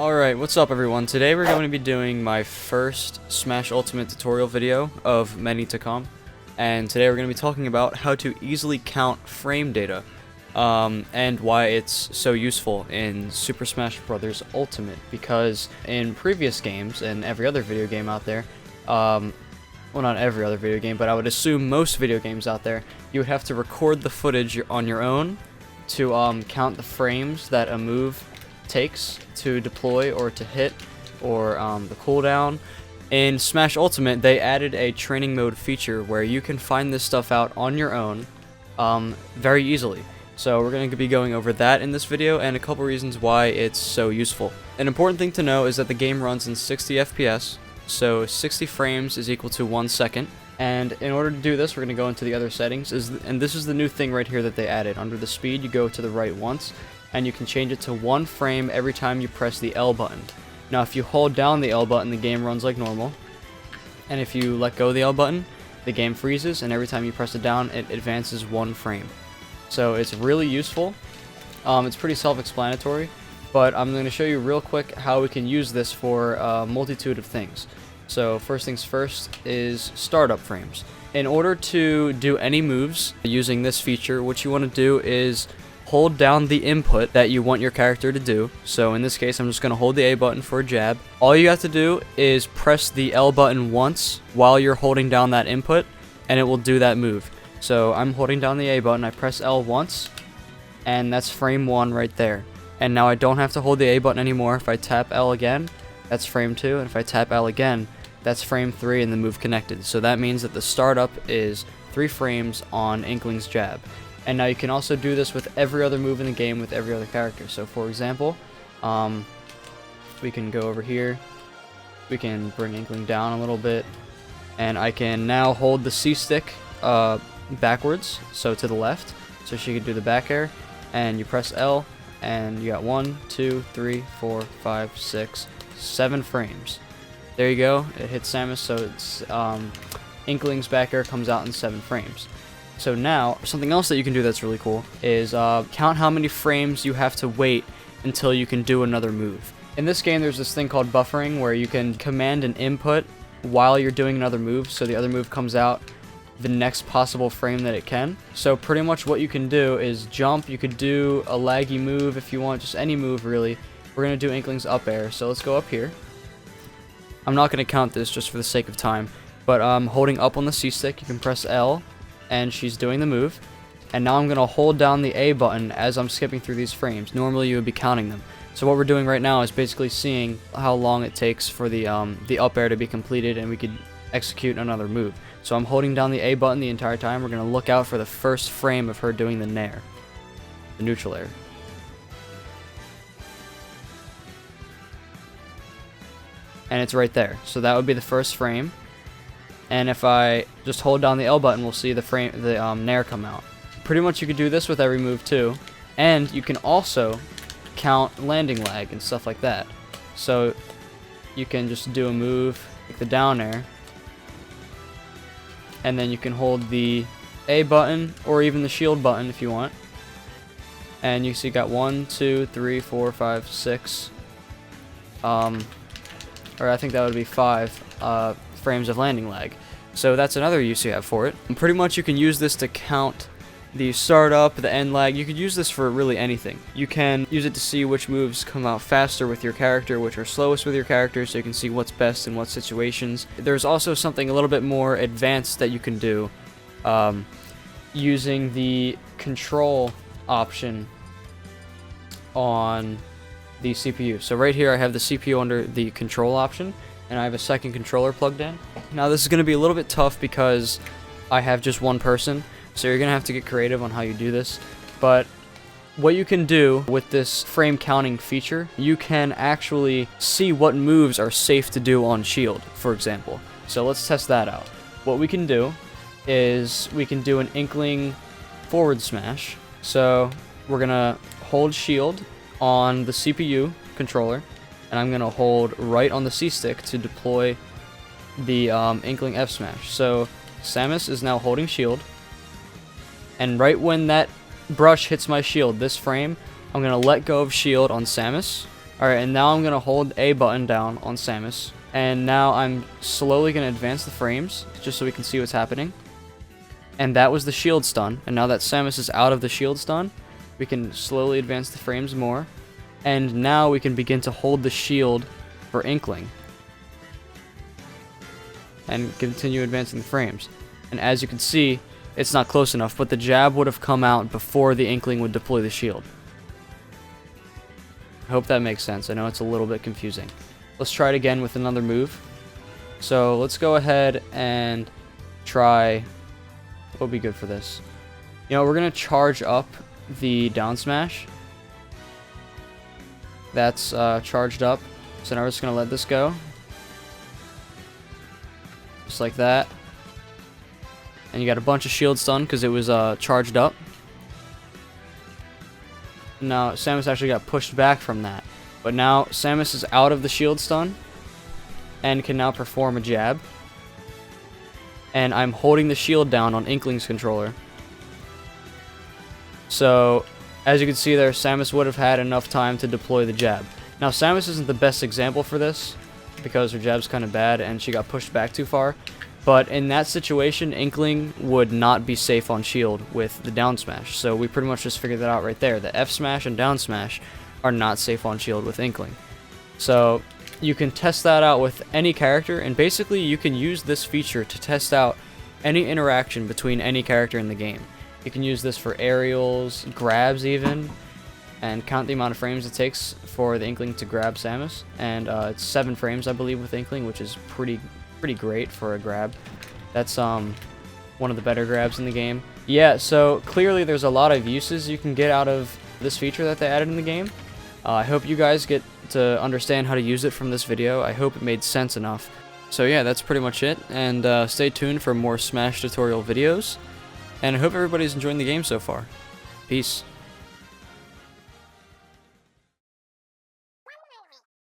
Alright, what's up everyone? Today we're going to be doing my first Smash Ultimate tutorial video of many to come. And today we're going to be talking about how to easily count frame data. And why it's so useful in Super Smash Bros. Ultimate. Because in previous games, and every other video game out there, well, not every other video game, but I would assume most video games out there, you would have to record the footage on your own to count the frames that a move takes to deploy or to hit, or the cooldown. In Smash Ultimate, they added a training mode feature where you can find this stuff out on your own very easily. So we're going to be going over that in this video and a couple reasons why it's so useful. An important thing to know is that the game runs in 60 FPS, so 60 frames is equal to 1 second. And in order to do this, we're going to go into the other settings, and this is the new thing right here that they added. Under the speed, you go to the right once, and you can change it to 1 frame every time you press the L button. Now if you hold down the L button, the game runs like normal, and if you let go of the L button, the game freezes, and every time you press it down, it advances 1 frame. So it's really useful. It's pretty self-explanatory, but I'm going to show you real quick how we can use this for a multitude of things. So first things first is startup frames. In order to do any moves using this feature, what you want to do is hold down the input that you want your character to do. So in this case, I'm just going to hold the A button for a jab. All you have to do is press the L button once while you're holding down that input, and it will do that move. So I'm holding down the A button, I press L once, and that's frame 1 right there. And now I don't have to hold the A button anymore. If I tap L again, that's frame 2, and if I tap L again, that's frame 3 and the move connected. So that means that the startup is 3 frames on Inkling's jab. And now you can also do this with every other move in the game with every other character. So for example, we can go over here, we can bring Inkling down a little bit, and I can now hold the C stick backwards, so to the left, so she could do the back air, and you press L, and you got 1, 2, 3, 4, 5, 6, 7 frames. There you go, it hits Samus, so it's Inkling's back air comes out in 7 frames. So now, something else that you can do that's really cool is count how many frames you have to wait until you can do another move. In this game, there's this thing called buffering where you can command an input while you're doing another move, so the other move comes out the next possible frame that it can. So pretty much what you can do is jump. You could do a laggy move if you want, just any move really. We're going to do Inkling's up air, so let's go up here. I'm not going to count this just for the sake of time, but holding up on the C stick, you can press L, and she's doing the move. And now I'm going to hold down the A button as I'm skipping through these frames. Normally you would be counting them. So what we're doing right now is basically seeing how long it takes for the up air to be completed, and we could execute another move. So I'm holding down the A button the entire time. We're going to look out for the first frame of her doing the nair, the neutral air. And it's right there. So that would be the first frame. And if I just hold down the L button, we'll see the nair come out. Pretty much you could do this with every move too. And you can also count landing lag and stuff like that. So you can just do a move like the down air, and then you can hold the A button or even the shield button if you want. And you see you got 1, 2, 3, 4, 5, 6. Or I think that would be 5 frames of landing lag. So that's another use you have for it. And pretty much you can use this to count the startup, the end lag. You could use this for really anything. You can use it to see which moves come out faster with your character, which are slowest with your character, so you can see what's best in what situations. There's also something a little bit more advanced that you can do using the control option on the CPU. So right here I have the CPU under the control option, and I have a second controller plugged in. Now this is going to be a little bit tough because I have just one person, so you're going to have to get creative on how you do this. But what you can do with this frame counting feature, you can actually see what moves are safe to do on shield, for example. So let's test that out. What we can do is we can do an Inkling forward smash. So we're going to hold shield on the CPU controller, and I'm going to hold right on the C stick to deploy the Inkling F smash. So Samus is now holding shield, and right when that brush hits my shield, this frame, I'm going to let go of shield on Samus, Alright, and now I'm going to hold A button down on Samus. And now I'm slowly going to advance the frames, just so we can see what's happening. And that was the shield stun. And now that Samus is out of the shield stun, we can slowly advance the frames more. And now we can begin to hold the shield for Inkling. And continue advancing the frames. And as you can see, it's not close enough, but the jab would have come out before the Inkling would deploy the shield. I hope that makes sense. I know it's a little bit confusing. Let's try it again with another move. So let's go ahead and try... what would be good for this? You know, we're going to charge up the down smash. That's charged up. So now we're just going to let this go. Just like that. And you got a bunch of shield stun because it was charged up. Now, Samus actually got pushed back from that. But now, Samus is out of the shield stun. And can now perform a jab. And I'm holding the shield down on Inkling's controller. So, as you can see there, Samus would have had enough time to deploy the jab. Now, Samus isn't the best example for this, because her jab's kind of bad and she got pushed back too far. But in that situation, Inkling would not be safe on shield with the down smash. So we pretty much just figured that out right there. The F smash and down smash are not safe on shield with Inkling. So you can test that out with any character, and basically you can use this feature to test out any interaction between any character in the game. You can use this for aerials, grabs even, and count the amount of frames it takes for the Inkling to grab Samus. And it's 7 frames, I believe, with Inkling, which is pretty great for a grab. That's one of the better grabs in the game. Yeah, so clearly there's a lot of uses you can get out of this feature that they added in the game. I hope you guys get to understand how to use it from this video. I hope it made sense enough. So yeah, that's pretty much it, and stay tuned for more Smash tutorial videos, and I hope everybody's enjoying the game so far. Peace.